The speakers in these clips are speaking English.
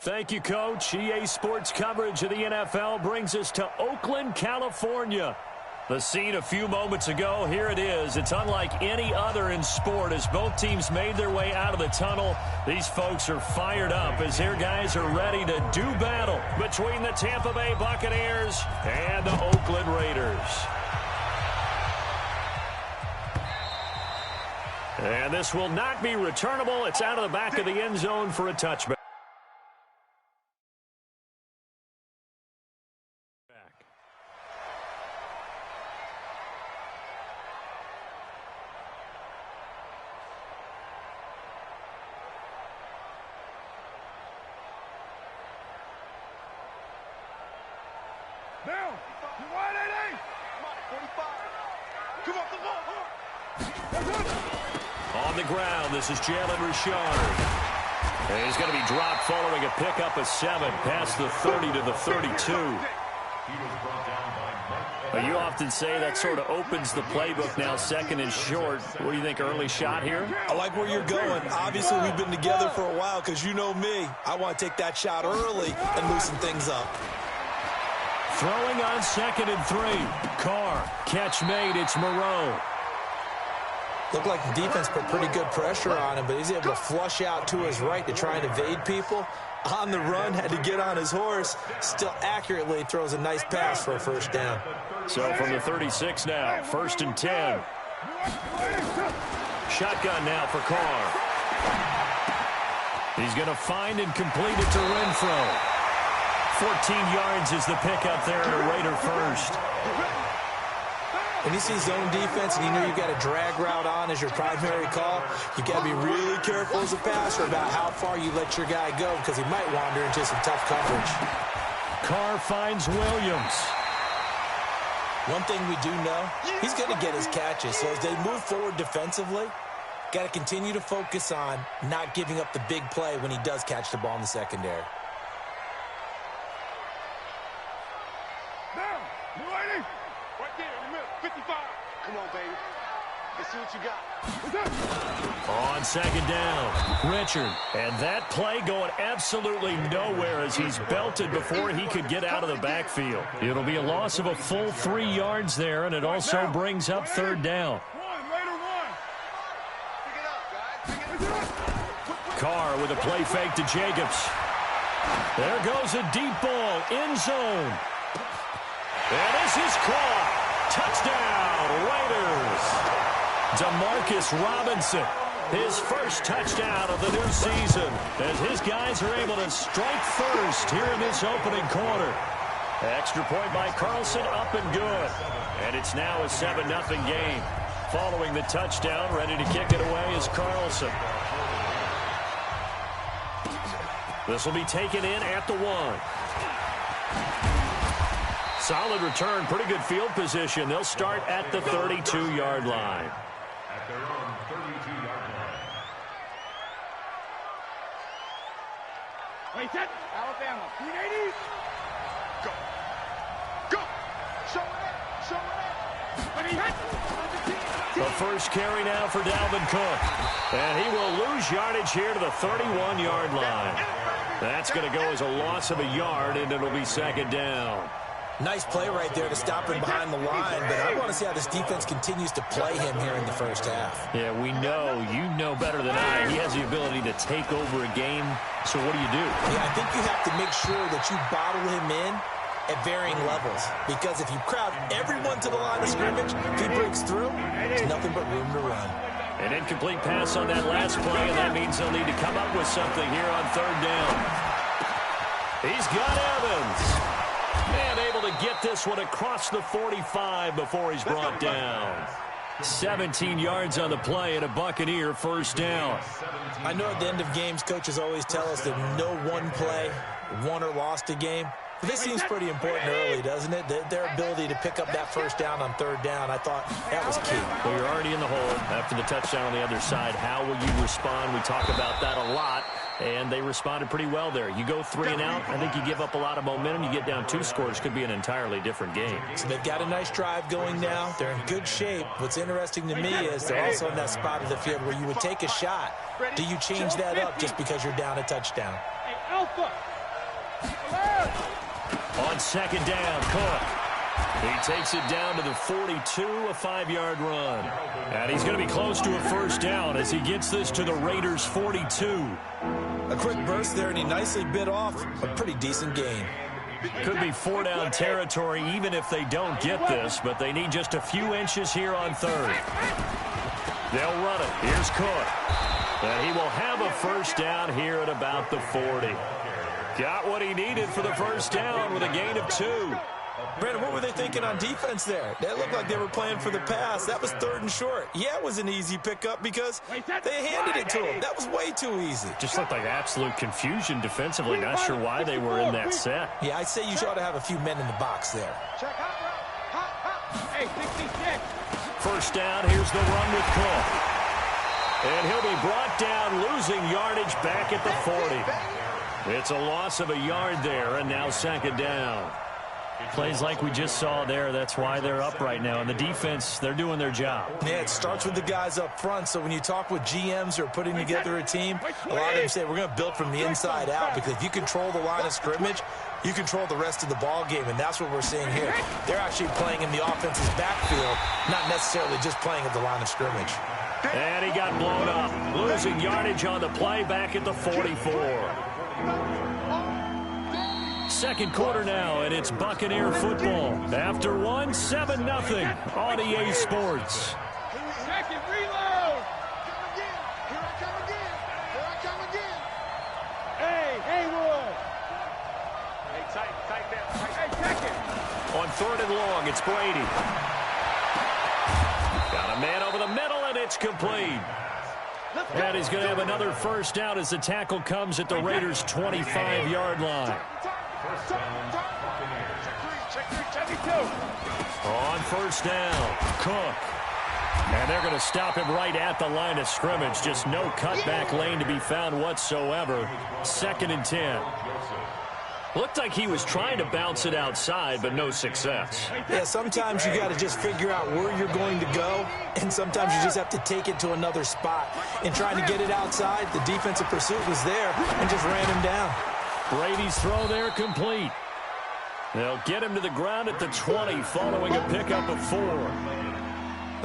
Thank you, Coach. EA Sports coverage of the NFL brings us to Oakland, California. The scene a few moments ago, here it is. It's unlike any other in sport as both teams made their way out of the tunnel. These folks are fired up as their guys are ready to do battle between the Tampa Bay Buccaneers and the Oakland Raiders. And this will not be returnable. It's out of the back of the end zone for a touchback. Down. 180. 45. Come on, come on. On the ground, this is Jalen Richard. And he's going to be dropped following a pickup of 7 past the 30 to the 32. You often say that sort of opens the playbook now, second and short. What do you think, early shot here? I like where you're going. Obviously, we've been together for a while because you know me. I want to take that shot early and loosen things up. Throwing on 2nd and 3. Carr, catch made, it's Moreau. Looked like the defense put pretty good pressure on him, but he's able to flush out to his right to try and evade people. On the run, had to get on his horse. Still accurately throws a nice pass for a first down. So from the 36 now, 1st and 10. Shotgun now for Carr. He's going to find and complete it to Renfro. 14 yards is the pickup there at a Raider first. When you see zone defense and you know you've got a drag route on as your primary call, you got to be really careful as a passer about how far you let your guy go because he might wander into some tough coverage. Carr finds Williams. One thing we do know, he's going to get his catches. So as they move forward defensively, got to continue to focus on not giving up the big play when he does catch the ball in the secondary. Down. 180. Right there in the middle. 55. Come on, baby. Let's see what you got. On 2nd down, Richard. And that play going absolutely nowhere as he's belted before he could get out of the backfield. It'll be a loss of a full 3 yards there, and it also brings up 3rd down. Carr with a play fake to Jacobs. There goes a deep ball, end zone. And this is caught. Touchdown, Raiders. Demarcus Robinson, his first touchdown of the new season, as his guys are able to strike first here in this opening quarter. Extra point by Carlson, up and good. And it's now a 7-0 game. Following the touchdown, ready to kick it away is Carlson. This will be taken in at the 1. Solid return, pretty good field position. They'll start at the 32-yard line. At their own 32-yard line. Wait, set. Alabama. 380. Go. Go. Show it. Show it. The first carry now for Dalvin Cook. And he will lose yardage here to the 31-yard line. That's going to go as a loss of a yard, and it'll be 2nd down. Nice play right there to stop him behind the line, but I want to see how this defense continues to play him here in the first half. Yeah, we know. You know better than I. He has the ability to take over a game, so what do you do? Yeah, I think you have to make sure that you bottle him in at varying levels, because if you crowd everyone to the line of scrimmage, if he breaks through, there's nothing but room to run. An incomplete pass on that last play, and that means they'll need to come up with something here on 3rd down. He's got Evans. And able to get this one across the 45 before he's brought down. 17 yards on the play and a Buccaneer first down. I know at the end of games, coaches always tell us that no one play won or lost a game. But this seems pretty important early, doesn't it? Their ability to pick up that first down on 3rd down, I thought that was key. Well, you're already in the hole after the touchdown on the other side. How will you respond? We talk about that a lot. And they responded pretty well there. You go 3 and out, I think you give up a lot of momentum. You get down 2 scores, could be an entirely different game. So they've got a nice drive going now. They're in good shape. What's interesting to me is they're also in that spot of the field where you would take a shot. Do you change that up just because you're down a touchdown? On second down, Cook. He takes it down to the 42, a 5-yard run. And he's going to be close to a first down as he gets this to the Raiders' 42. A quick burst there, and he nicely bit off a pretty decent gain. Could be 4-down territory even if they don't get this, but they need just a few inches here on third. They'll run it. Here's Cook. And he will have a first down here at about the 40. Got what he needed for the first down with a gain of 2. Brandon, what were they thinking on defense there? That looked like they were playing for the pass. That was 3rd and short. Yeah, it was an easy pickup because they handed it to him. That was way too easy. Just looked like absolute confusion defensively. Not sure why they were in that set. Yeah, I'd say you ought to have a few men in the box there. First down, here's the run with Cook. And he'll be brought down, losing yardage back at the 40. It's a loss of a yard there, and now second down. Plays like we just saw there. That's why they're up right now. And the defense, they're doing their job. Yeah, it starts with the guys up front. So when you talk with GMs who are putting together a team, a lot of them say we're going to build from the inside out, because if you control the line of scrimmage, you control the rest of the ball game, and that's what we're seeing here. They're actually playing in the offense's backfield, not necessarily just playing at the line of scrimmage. And he got blown up, losing yardage on the play back at the 44. Second quarter now, and it's Buccaneer football. After one, 7-0 on EA Sports. Second reload. Here I come again. Here I come again. Hey, Haywood. Hey, tight there. Hey, second. On 3rd and long, it's Brady. Got a man over the middle, and it's complete. And he's going to have another first down as the tackle comes at the Raiders' 25-yard line. On first down, Cook. And they're going to stop him right at the line of scrimmage. Just no cutback lane to be found whatsoever. 2nd and 10. Looked like he was trying to bounce it outside, but no success. Yeah, sometimes you got to just figure out where you're going to go, and sometimes you just have to take it to another spot. In trying to get it outside, the defensive pursuit was there and just ran him down. Brady's throw there complete. They'll get him to the ground at the 20 following a pickup of 4.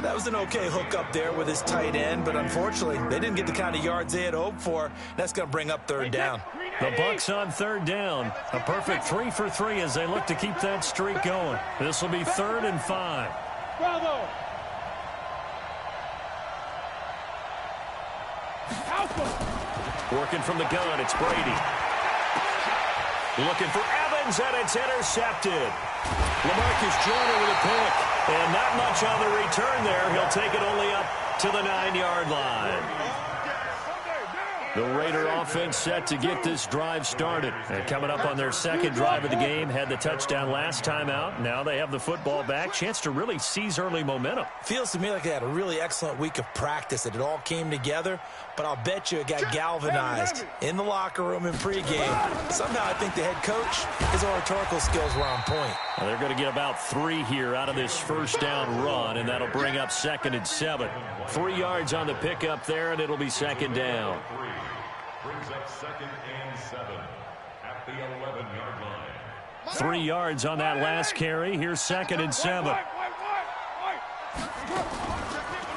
That was an okay hook up there with his tight end, but unfortunately, they didn't get the kind of yards they had hoped for. That's going to bring up 3rd down. The Bucs on 3rd down. A perfect 3 for 3 as they look to keep that streak going. This will be 3rd and 5. Bravo. Working from the gun, it's Brady. Looking for Evans, and it's intercepted. LaMarcus Joyner with a pick. And not much on the return there. He'll take it only up to the 9-yard line. The Raider offense set to get this drive started. And coming up on their second drive of the game, had the touchdown last time out. Now they have the football back. Chance to really seize early momentum. Feels to me like they had a really excellent week of practice, that it all came together. But I'll bet you it got galvanized in the locker room in pregame. Somehow I think the head coach, his oratorical skills were on point. Well, they're going to get about 3 here out of this first down run, and that'll bring up 2nd and 7. 3 yards on the pickup there, and it'll be 2nd down. Brings up 2nd and 7 at the 11-yard line. 3 yards on that last carry. Here's 2nd and 7.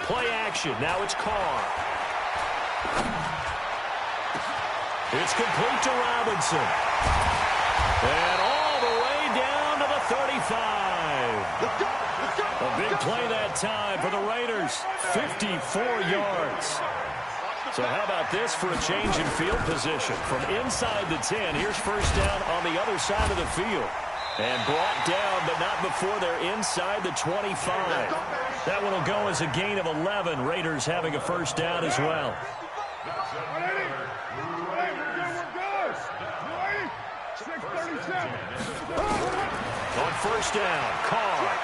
Play action. Now it's Carr. It's complete to Robinson. And all the way down to the 35. A big play that time for the Raiders. 54 yards. So how about this for a change in field position? From inside the 10, here's first down on the other side of the field. And brought down, but not before they're inside the 25. That one will go as a gain of 11. Raiders having a first down as well. On first down, Carr.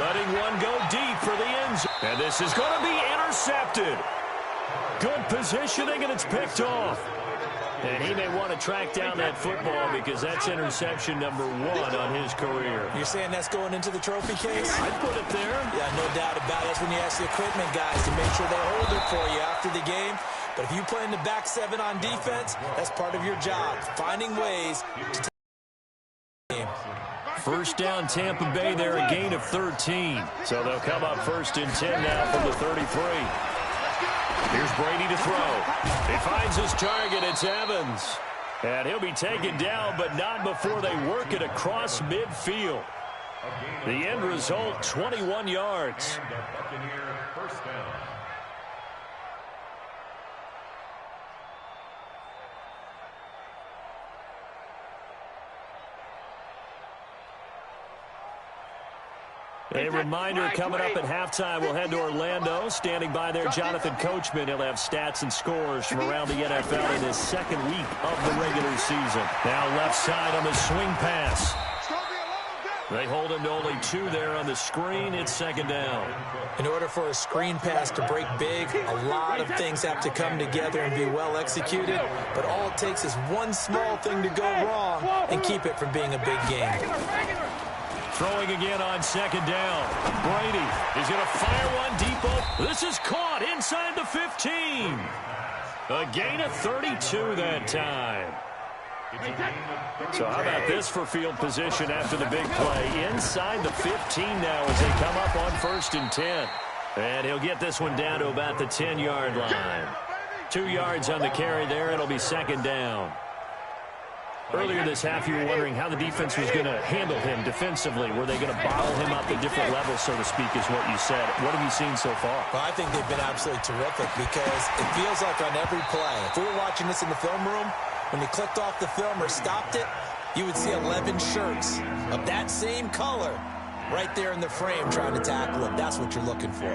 Letting one go deep for the end zone. And this is going to be intercepted. Good positioning, and it's picked off. And he may want to track down that football because that's interception number 1 on his career. You're saying that's going into the trophy case? I'd put it there. Yeah, no doubt about it. That's when you ask the equipment guys to make sure they hold it for you after the game. But if you play in the back seven on defense, that's part of your job, finding ways to take the game. First down, Tampa Bay there, a gain of 13. So they'll come up 1st and 10 now from the 33. Here's Brady to throw. He finds his target. It's Evans. And he'll be taken down, but not before they work it across midfield. The end result, 21 yards. A reminder coming up at halftime, we'll head to Orlando. Standing by there, Jonathan Coachman. He'll have stats and scores from around the NFL in his second week of the regular season. Now left side on the swing pass. They hold him to only 2 there on the screen. It's 2nd down. In order for a screen pass to break big, a lot of things have to come together and be well executed. But all it takes is one small thing to go wrong and keep it from being a big game. Throwing again on 2nd down. Brady is going to fire one deep open. This is caught inside the 15. A gain of 32 that time. So how about this for field position after the big play? Inside the 15 now as they come up on 1st and 10. And he'll get this one down to about the 10-yard line. 2 yards on the carry there. It'll be 2nd down. Earlier this half, you were wondering how the defense was going to handle him defensively. Were they going to bottle him up at different levels, so to speak, is what you said. What have you seen so far? Well, I think they've been absolutely terrific because it feels like on every play, if we were watching this in the film room, when they clicked off the film or stopped it, you would see 11 shirts of that same color right there in the frame trying to tackle him. That's what you're looking for.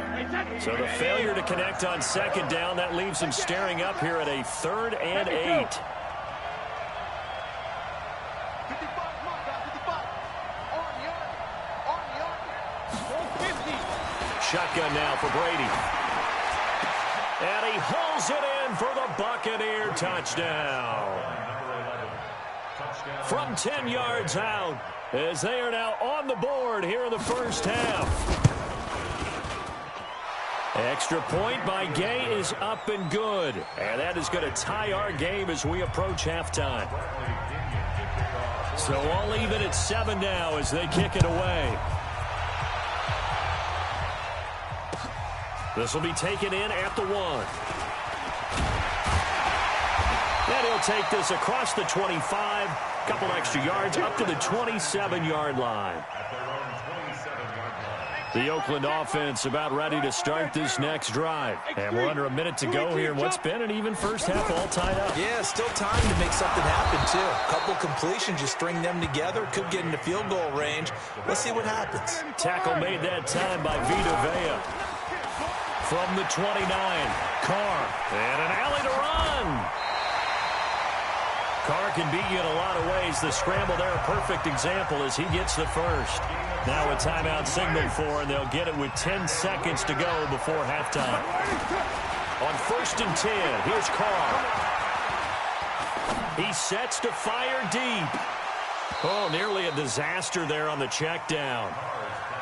So the failure to connect on 2nd down, that leaves him staring up here at a 3rd and 8. Shotgun now for Brady. And he hauls it in for the Buccaneer touchdown. From 10 yards out, as they are now on the board here in the first half. Extra point by Gay is up and good. And that is going to tie our game as we approach halftime. So all even at 7 now as they kick it away. This will be taken in at the 1. And he'll take this across the 25. Couple extra yards up to the 27-yard line. The Oakland offense about ready to start this next drive. And we're under a minute to go here in what's been an even first half all tied up. Yeah, still time to make something happen, too. Couple completions, you string them together, could get into field goal range. Let's see what happens. Tackle made that time by Vita Vea. From the 29, Carr, and an alley to run. Carr can beat you in a lot of ways. The scramble there, a perfect example as he gets the first. Now a timeout signal for, and they'll get it with 10 seconds to go before halftime. On 1st and 10, here's Carr. He sets to fire deep. Oh, nearly a disaster there on the check down.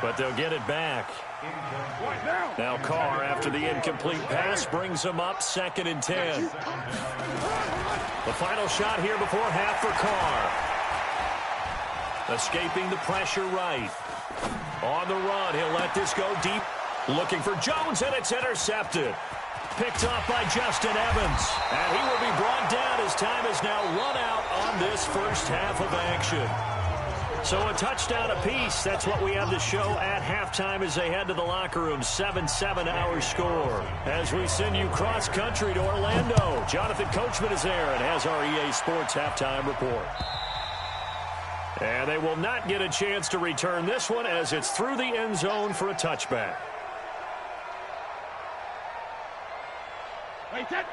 But they'll get it back. Now Carr, after the incomplete pass, brings him up 2nd and 10. The final shot here before half for Carr. Escaping the pressure right. On the run, he'll let this go deep. Looking for Jones, and it's intercepted. Picked off by Justin Evans. And he will be brought down as time is now run out on this first half of action. So a touchdown apiece. That's what we have to show at halftime as they head to the locker room. 7-7 our score. As we send you cross country to Orlando, Jonathan Coachman is there and has our EA Sports halftime report. And they will not get a chance to return this one as it's through the end zone for a touchback.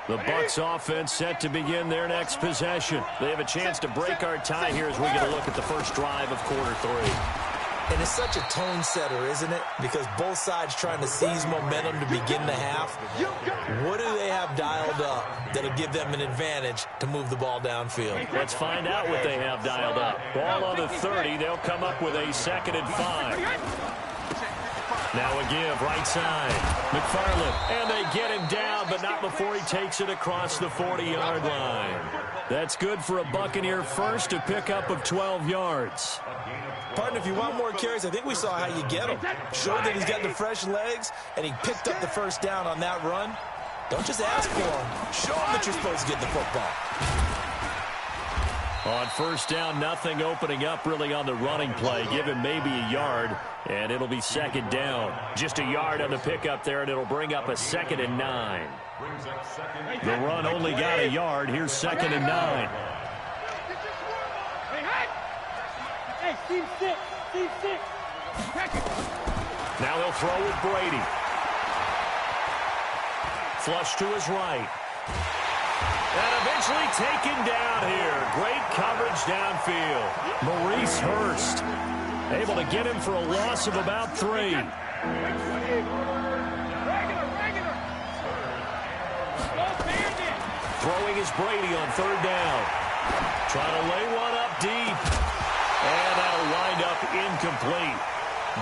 The Bucs offense set to begin their next possession. They have a chance to break our tie here as we get a look at the first drive of quarter 3. And it's such a tone setter, isn't it? Because both sides trying to seize momentum to begin the half. What do they have dialed up that'll give them an advantage to move the ball downfield? Let's find out what they have dialed up. Ball on the 30. They'll come up with a 2nd and 5. Now a give, right side. McFarland, and they get him down but not before he takes it across the 40-yard line. That's good for a Buccaneer first, a pickup of 12 yards. Partner, if you want more carries, I think we saw how you get him. Showed that he's got the fresh legs, and he picked up the first down on that run. Don't just ask for him. Show him that you're supposed to get the football. On first down, nothing opening up really on the running play. Give him maybe a yard, and it'll be second down. Just a yard on the pickup there, and it'll bring up a 2nd and 9. The run only got a yard. Here's 2nd and 9. Hey, Steve 6. Steve 6. Now they'll throw with Brady. Flush to his right. And eventually taken down here. Great coverage downfield. Maurice Hurst able to get him for a loss of about 3. Throwing is Brady on 3rd down. Trying to lay one up deep. And that'll wind up incomplete.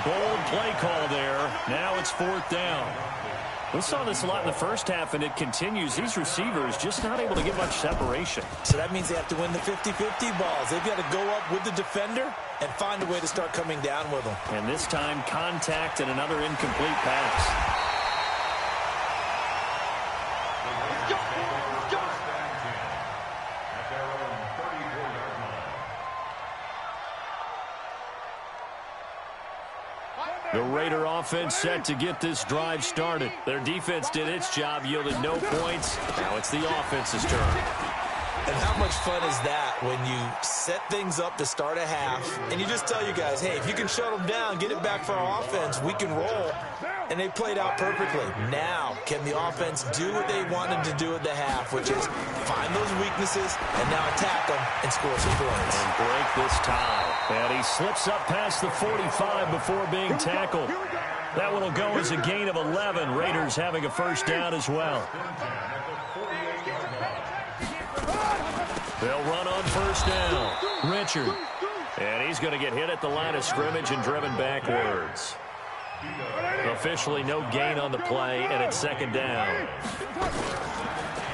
Bold play call there. Now it's 4th down. We saw this a lot in the first half, and it continues. These receivers just not able to get much separation. So that means they have to win the 50-50 balls. They've got to go up with the defender and find a way to start coming down with them. And this time, contact and another incomplete pass. The Raider offense set to get this drive started. Their defense did its job, yielded no points. Now it's the offense's turn. And how much fun is that when you set things up to start a half, and you just tell you guys, hey, if you can shut them down, get it back for our offense, we can roll. And they played out perfectly. Now, can the offense do what they wanted to do at the half, which is find those weaknesses and now attack them and score some points. And break this tie. And he slips up past the 45 before being tackled. That one will go as a gain of 11. Raiders having a first down as well. They'll run on first down. Richard. And he's going to get hit at the line of scrimmage and driven backwards. Officially no gain on the play, and it's 2nd down.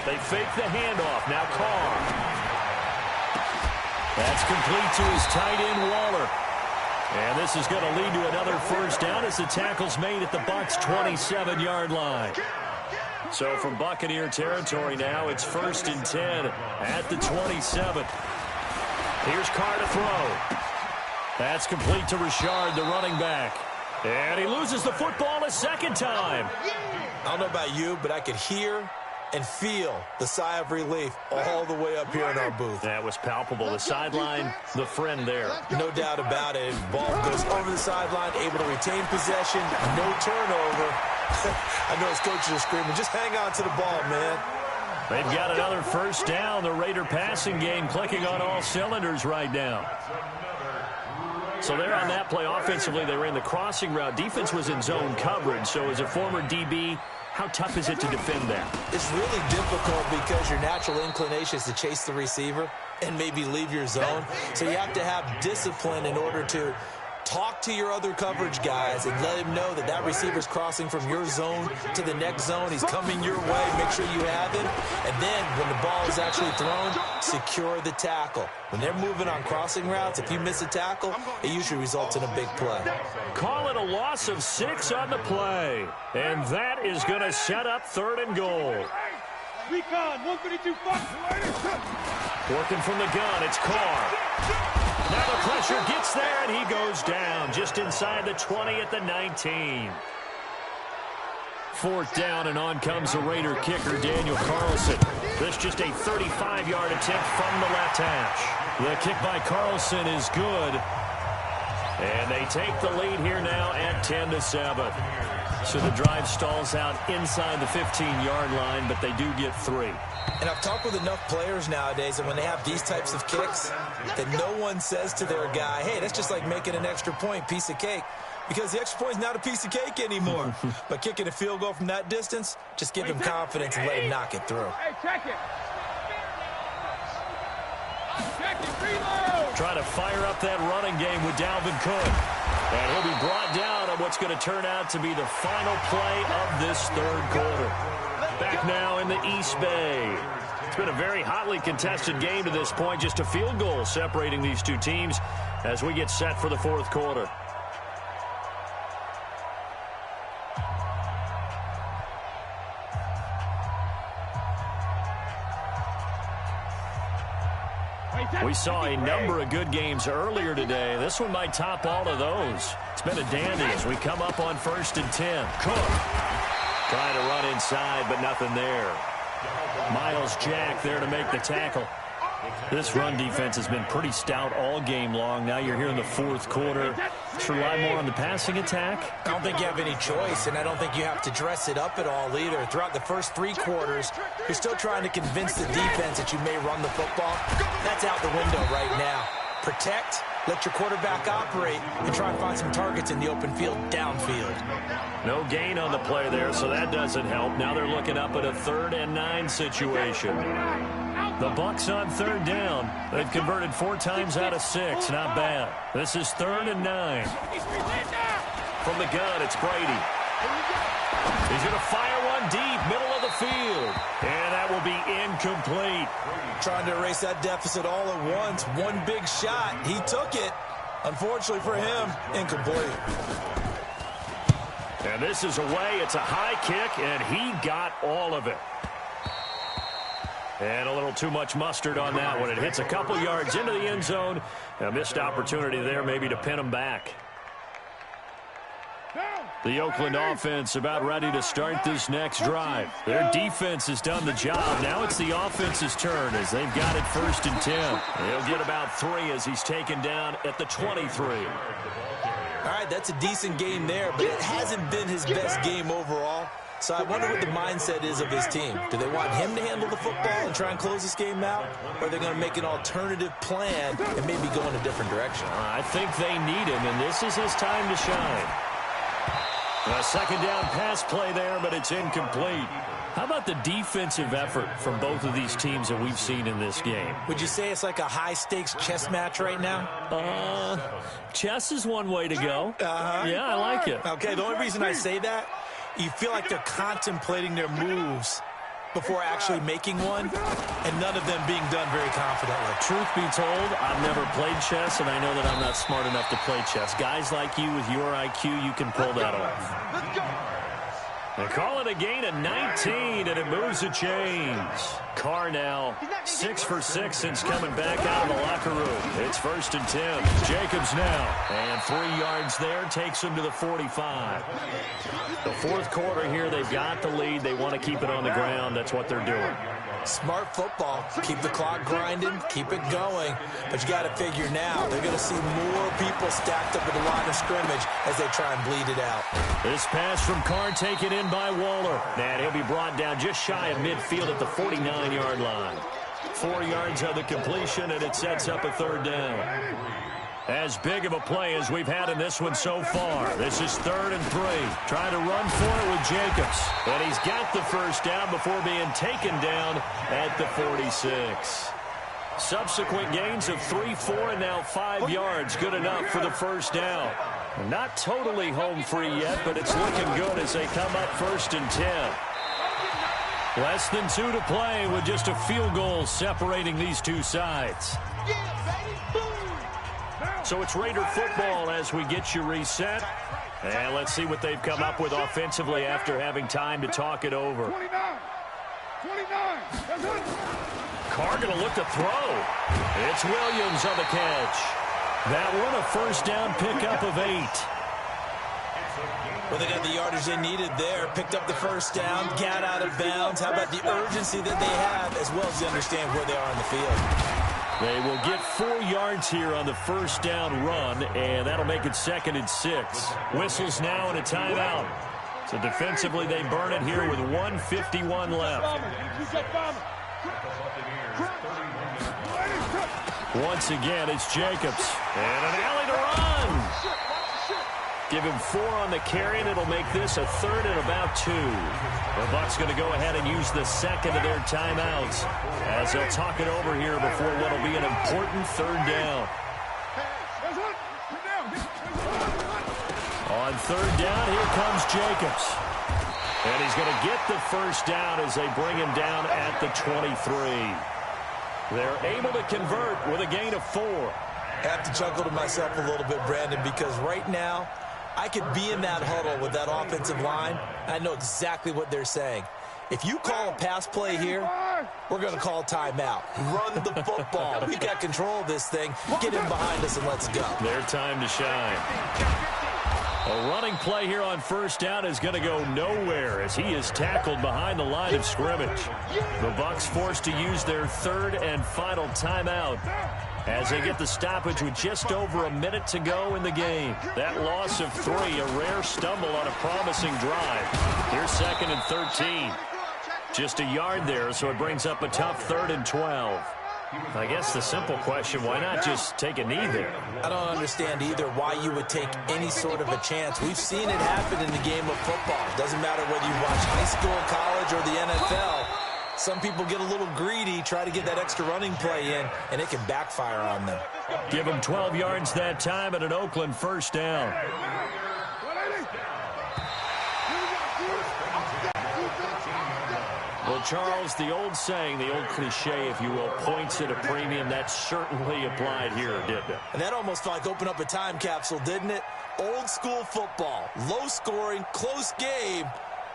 They fake the handoff. Now Carr. That's complete to his tight end, Waller. And this is going to lead to another first down as the tackle's made at the Bucs' 27-yard line. So from Buccaneer territory now, it's 1st and 10 at the 27. Here's Carr to throw. That's complete to Richard, the running back. And he loses the football a second time. I don't know about you, but I could hear and feel the sigh of relief all the way up here in our booth. That was palpable. The sideline, the friend there. No doubt about it. Ball goes over the sideline, able to retain possession, no turnover. I know his coaches are screaming, just hang on to the ball, man. They've got another first down. The Raider passing game clicking on all cylinders right now. So they're on that play. Offensively, they ran the crossing route. Defense was in zone coverage. So as a former DB, how tough is it to defend that? It's really difficult because your natural inclination is to chase the receiver and maybe leave your zone. So you have to have discipline in order to talk to your other coverage guys and let him know that that receiver's crossing from your zone to the next zone. He's coming your way. Make sure you have him. And then when the ball is actually thrown, secure the tackle. When they're moving on crossing routes, if you miss a tackle, it usually results in a big play. Call it a loss of 6 on the play. And that is going to set up 3rd and goal. Recon, 132 Fox. Working from the gun, it's Carr. Now the pressure gets there, and he goes down just inside the 20 at the 19. 4th down, and on comes the Raider kicker, Daniel Carlson. This just a 35-yard attempt from the left hash. The kick by Carlson is good. And they take the lead here now at 10-7. So the drive stalls out inside the 15-yard line, but they do get 3. And I've talked with enough players nowadays that when they have these types of kicks, that no one says to their guy, hey, that's just like making an extra point, piece of cake. Because the extra point is not a piece of cake anymore. But kicking a field goal from that distance, just give him confidence and let him knock it through. Hey, check it. Check it, reload. Trying to fire up that running game with Dalvin Cook. And he'll be brought down on what's going to turn out to be the final play of this 3rd quarter. Back now in the East Bay. It's been a very hotly contested game to this point. Just a field goal separating these two teams as we get set for the fourth quarter. We saw a number of good games earlier today. This one might top all of those. It's been a dandy as we come up on 1st and 10. Cook trying to run inside, but nothing there. Miles Jack there to make the tackle. This run defense has been pretty stout all game long. Now you're here in the fourth quarter. Let's rely more on the passing attack. I don't think you have any choice, and I don't think you have to dress it up at all either. Throughout the first 3 quarters, you're still trying to convince the defense that you may run the football. That's out the window right now. Protect, let your quarterback operate, and try and find some targets in the open field downfield. No gain on the play there, so that doesn't help. Now they're looking up at a 3rd and 9 situation. The Bucs on 3rd down. They've converted 4 times out of 6. Not bad. This is 3rd and 9. From the gun, it's Brady. He's going to fire one deep, middle of the field. And that will be incomplete. Trying to erase that deficit all at once. One big shot. He took it. Unfortunately for him, incomplete. And this is away. It's a high kick, and he got all of it. And a little too much mustard on that one. It hits a couple yards into the end zone. A missed opportunity there maybe to pin him back. The Oakland offense about ready to start this next drive. Their defense has done the job. Now it's the offense's turn as they've got it 1st and 10. He'll get about 3 as he's taken down at the 23. All right, that's a decent game there, but it hasn't been his best game overall. So I wonder what the mindset is of his team. Do they want him to handle the football and try and close this game out? Or are they going to make an alternative plan and maybe go in a different direction? I think they need him, and this is his time to shine. A 2nd down pass play there, but it's incomplete. How about the defensive effort from both of these teams that we've seen in this game? Would you say it's like a high-stakes chess match right now? Chess is one way to go. Yeah, I like it. Okay, the only reason I say that, you feel like they're contemplating their moves before actually making one, and none of them being done very confidently. Truth be told, I've never played chess, and I know that I'm not smart enough to play chess. Guys like you with your IQ, you can pull that off. Let's go. They call it a gain of 19, and it moves the chains. Carr now 6 for 6 since coming back out of the locker room. It's 1st and 10. Jacobs now, and 3 yards there takes him to the 45. The fourth quarter here, they've got the lead. They want to keep it on the ground. That's what they're doing. Smart football. Keep the clock grinding, keep it going. But you got to figure now, they're going to see more people stacked up at the line of scrimmage as they try and bleed it out. This pass from Carr taken in by Waller. And he'll be brought down just shy of midfield at the 49-yard line. 4 yards of the completion, and it sets up a 3rd down. As big of a play as we've had in this one so far. This is 3rd and 3. Trying to run for it with Jacobs. And he's got the 1st down before being taken down at the 46. Subsequent gains of 3, 4, and now 5 yards. Good enough for the 1st down. Not totally home free yet, but it's looking good as they come up 1st and 10. Less than 2 to play with just a field goal separating these two sides. So it's Raider football as we get you reset. And let's see what they've come up with offensively after having time to talk it over. 29. Carr going to look to throw. It's Williams on the catch. That one a 1st down pickup of 8. Well, they got the yardage they needed there. Picked up the 1st down, got out of bounds. How about the urgency that they have as well as they understand where they are on the field? They will get 4 yards here on the 1st down run, and that'll make it 2nd and 6. Whistles now and a timeout. So defensively, they burn it here with 1:51 left. Once again, it's Jacobs. And an alley to run. Give him 4 on the carry, and it'll make this a 3rd and about 2. The Bucs going to go ahead and use the 2nd of their timeouts as they'll talk it over here before what will be an important 3rd down. On 3rd down, here comes Jacobs. And he's going to get the first down as they bring him down at the 23. They're able to convert with a gain of 4. I have to chuckle to myself a little bit, Brandon, because right now I could be in that huddle with that offensive line. I know exactly what they're saying. If you call a pass play here, we're going to call timeout. Run the football. We've got control of this thing. Get him behind us and let's go. Their time to shine. A running play here on first down is going to go nowhere as he is tackled behind the line of scrimmage. The Bucs forced to use their third and final timeout as they get the stoppage with just over a minute to go in the game. That loss of 3, a rare stumble on a promising drive. Here's 2nd and 13. Just a yard there, so it brings up a tough 3rd and 12. I guess the simple question, why not just take a knee there? I don't understand either why you would take any sort of a chance. We've seen it happen in the game of football. Doesn't matter whether you watch high school, college, or the NFL. Some people get a little greedy, try to get that extra running play in, and it can backfire on them. Give him 12 yards that time and an Oakland first down. Well, Charles, the old saying, the old cliche, if you will, points at a premium, that certainly applied here, didn't it? And that almost felt like open up a time capsule, didn't it? Old school football, low scoring, close game.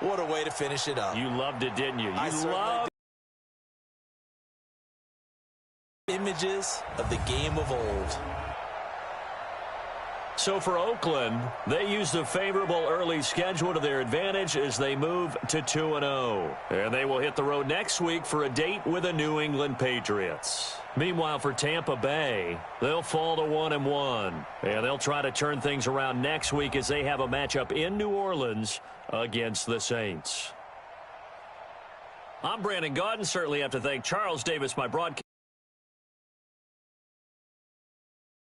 What a way to finish it up. You loved it, didn't you? I loved images of the game of old. So for Oakland, they use the favorable early schedule to their advantage as they move to 2-0. And they will hit the road next week for a date with the New England Patriots. Meanwhile, for Tampa Bay, they'll fall to 1-1. And they'll try to turn things around next week as they have a matchup in New Orleans against the Saints. I'm Brandon Gotw. Certainly have to thank Charles Davis, my broadcast.